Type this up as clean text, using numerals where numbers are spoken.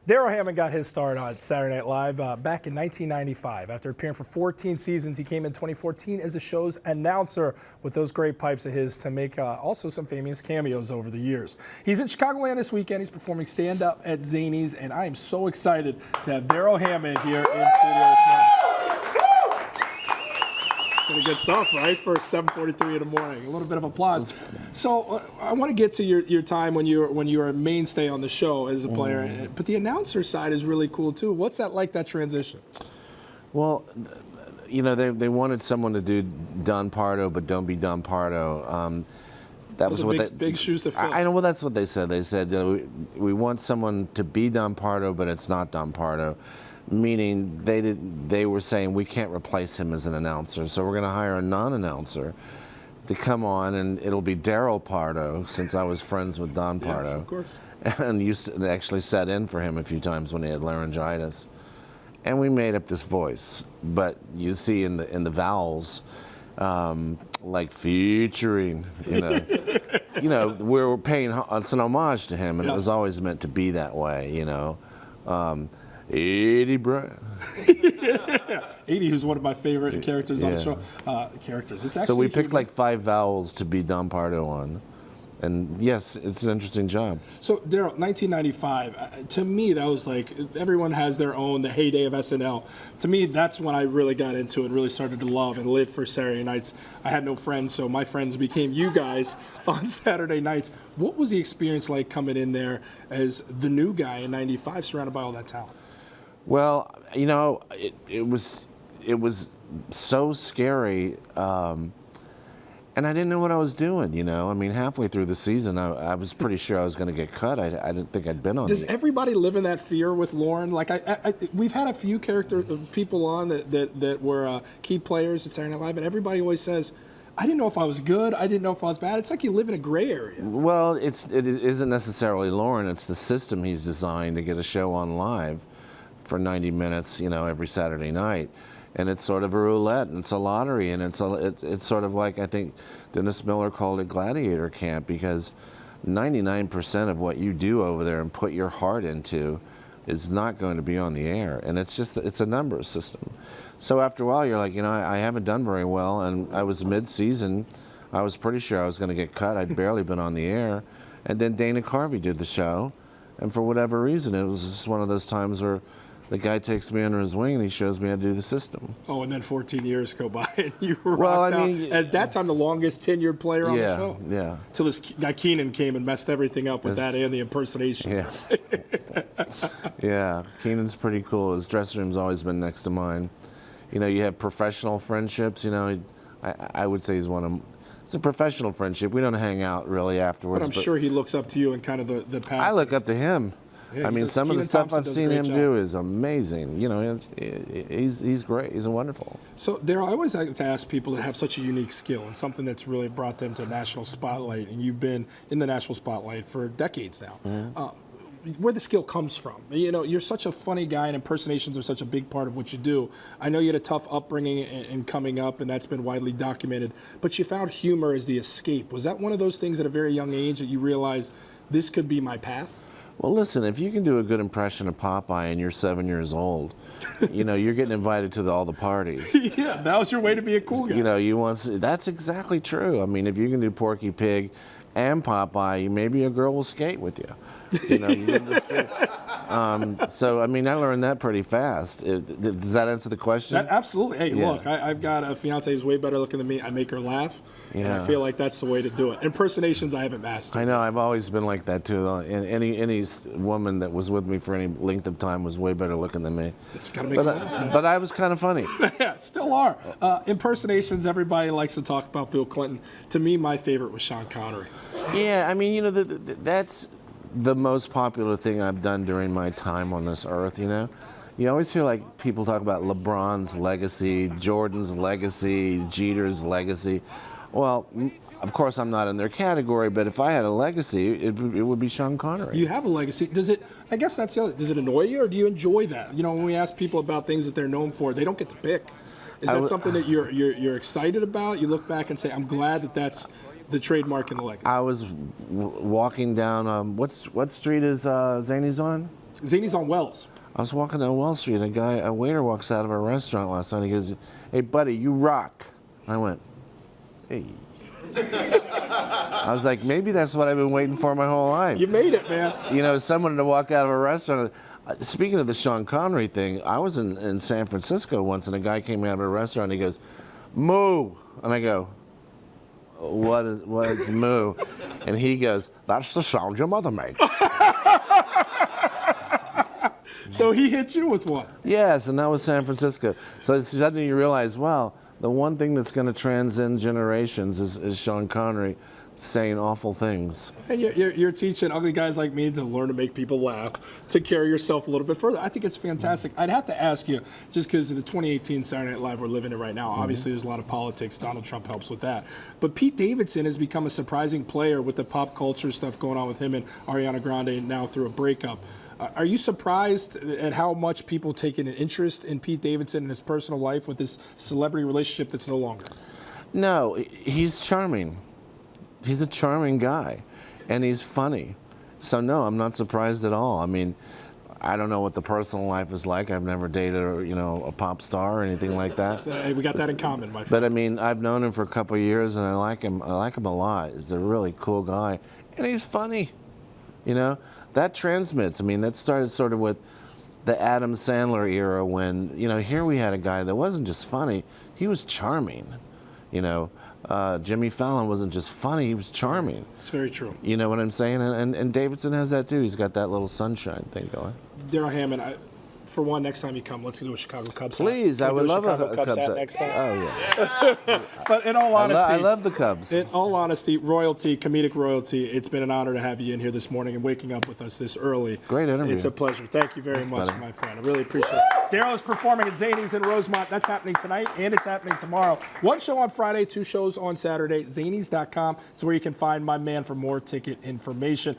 Darrell Hammond got his start on Saturday Night Live back in 1995. After appearing for 14 seasons, he came in 2014 as the show's announcer with those great pipes of his to make also some famous cameos over the years. He's in Chicagoland this weekend. He's performing stand-up at Zanies, and I am so excited to have Darrell Hammond here in studio this morning. Pretty good stuff, right? For 7:43 in the morning. A little bit of applause. So I want to get to your time when you were a mainstay on the show as a player, but the announcer side is really cool too. What's that like, that transition? Well, you know, they wanted someone to do Don Pardo, but don't be Don Pardo. That was what big shoes to fill. I know. Well, that's what they said. They said we want someone to be Don Pardo, but it's not Don Pardo. Meaning they were saying we can't replace him as an announcer, so we're going to hire a non-announcer to come on, and it'll be Darrell Pardo, since I was friends with Don Pardo. Yes, of course. And actually sat in for him a few times when he had laryngitis. And we made up this voice, but you see in the vowels, like featuring, you know, we're paying, it's an homage to him, and it was always meant to be that way, you know. Eddie Bryan. 80, who's one of my favorite characters on the show. It's actually so we picked like 5 vowels to be Don Pardo on. And yes, it's an interesting job. So Darrell, 1995, to me that was like, everyone has their own, the heyday of SNL. To me, that's when I really got into it and really started to love and live for Saturday nights. I had no friends, so my friends became you guys on Saturday nights. What was the experience like coming in there as the new guy in 95, surrounded by all that talent? Well, you know, it was so scary, and I didn't know what I was doing. You know, I mean, halfway through the season, I was pretty sure I was going to get cut. I didn't think I'd been on. Does everybody live in that fear with Lauren? Like, we've had a few people on that were key players at Saturday Night Live, and everybody always says, I didn't know if I was good. I didn't know if I was bad. It's like you live in a gray area. Well, it isn't necessarily Lauren. It's the system he's designed to get a show on live for 90 minutes, you know, every Saturday night. And it's sort of a roulette, and it's a lottery, and it's sort of like, I think Dennis Miller called it gladiator camp, because 99% of what you do over there and put your heart into is not going to be on the air. And it's a numbers system. So after a while, you're like, you know, I haven't done very well, and I was mid-season. I was pretty sure I was going to get cut. I'd barely been on the air. And then Dana Carvey did the show, and for whatever reason, it was just one of those times where the guy takes me under his wing and he shows me how to do the system. Oh, and then 14 years go by and you were rocked out. At that time, the longest tenured player on the show. Yeah. Till this guy Keenan came and messed everything up with that and the impersonation. Yeah. Yeah, Keenan's pretty cool. His dressing room's always been next to mine. You know, you have professional friendships. You know, I would say he's one of them. It's a professional friendship. We don't hang out really afterwards. But I'm sure he looks up to you and kind of the path. I look up to him. Yeah, I mean, some of the stuff I've seen him do is amazing. You know, he's great. He's wonderful. So, Darrell, I always like to ask people that have such a unique skill and something that's really brought them to the national spotlight, and you've been in the national spotlight for decades now, where the skill comes from. You know, you're such a funny guy, and impersonations are such a big part of what you do. I know you had a tough upbringing and coming up, and that's been widely documented, but you found humor as the escape. Was that one of those things at a very young age that you realized this could be my path? Well, listen, if you can do a good impression of Popeye and you're 7 years old, you know, you're getting invited to all the parties. Yeah, that was your way to be a cool guy. You know, that's exactly true. I mean, if you can do Porky Pig and Popeye, maybe a girl will skate with you. You know, you get to skate. So, I mean, I learned that pretty fast. Does that answer the question? Absolutely. Hey, look, I've got a fiance who's way better looking than me. I make her laugh, and I feel like that's the way to do it. Impersonations, I haven't mastered. I know. I've always been like that, too. And any woman that was with me for any length of time was way better looking than me. It's got to make but I was kind of funny. Yeah, still are. Impersonations, everybody likes to talk about Bill Clinton. To me, my favorite was Sean Connery. Yeah, I mean, you know, that's the most popular thing I've done during my time on this earth, you know? You always hear like people talk about LeBron's legacy, Jordan's legacy, Jeter's legacy. Well, of course I'm not in their category, but if I had a legacy, it would be Sean Connery. You have a legacy. Does it, I guess that's the other, does it annoy you or do you enjoy that? You know, when we ask people about things that they're known for, they don't get to pick. Is that something that you're excited about? You look back and say, I'm glad that that's the trademark and the legacy. I was walking down, what street is Zanies on? Zany's on Wells. I was walking down Wall Street, a waiter walks out of a restaurant last night. He goes, "Hey, buddy, you rock." I went, "Hey." I was like, maybe that's what I've been waiting for my whole life. You made it, man. You know, someone to walk out of a restaurant. Speaking of the Sean Connery thing, I was in San Francisco once, and a guy came out of a restaurant, and he goes, "Moo," and I go, what is moo? And he goes, "That's the sound your mother makes." So he hit you with one. Yes, and that was San Francisco. So suddenly you realize, wow, the one thing that's going to transcend generations is Sean Connery saying awful things. And you're teaching ugly guys like me to learn to make people laugh, to carry yourself a little bit further. I think it's fantastic. I'd have to ask you, just because of the 2018 Saturday Night Live we're living in right now, obviously there's a lot of politics. Donald Trump helps with that. But Pete Davidson has become a surprising player with the pop culture stuff going on with him and Ariana Grande now through a breakup. Are you surprised at how much people take an interest in Pete Davidson and his personal life with this celebrity relationship that's no longer? No, he's charming. He's a charming guy, and he's funny. So no, I'm not surprised at all. I mean, I don't know what the personal life is like. I've never dated a pop star or anything like that. Hey, we got that in common, my friend. But I mean, I've known him for a couple of years, and I like him. I like him a lot. He's a really cool guy, and he's funny. You know, that transmits. I mean, that started sort of with the Adam Sandler era when, here we had a guy that wasn't just funny, he was charming. Jimmy Fallon wasn't just funny, he was charming. It's very true. You know what I'm saying? And Davidson has that too. He's got that little sunshine thing going. Darrell Hammond, for one, next time you come, let's do a Chicago Cubs hat. Please, I would love a Cubs hat hat next time. Oh, yeah. But in all honesty, I love the Cubs. In all honesty, royalty, comedic royalty, it's been an honor to have you in here this morning and waking up with us this early. Great interview. It's a pleasure. Thank you very much, buddy. my friend. I really appreciate it. Darrell is performing at Zany's in Rosemont. That's happening tonight, and it's happening tomorrow. One show on Friday, 2 shows on Saturday. Zanies.com is where you can find my man for more ticket information.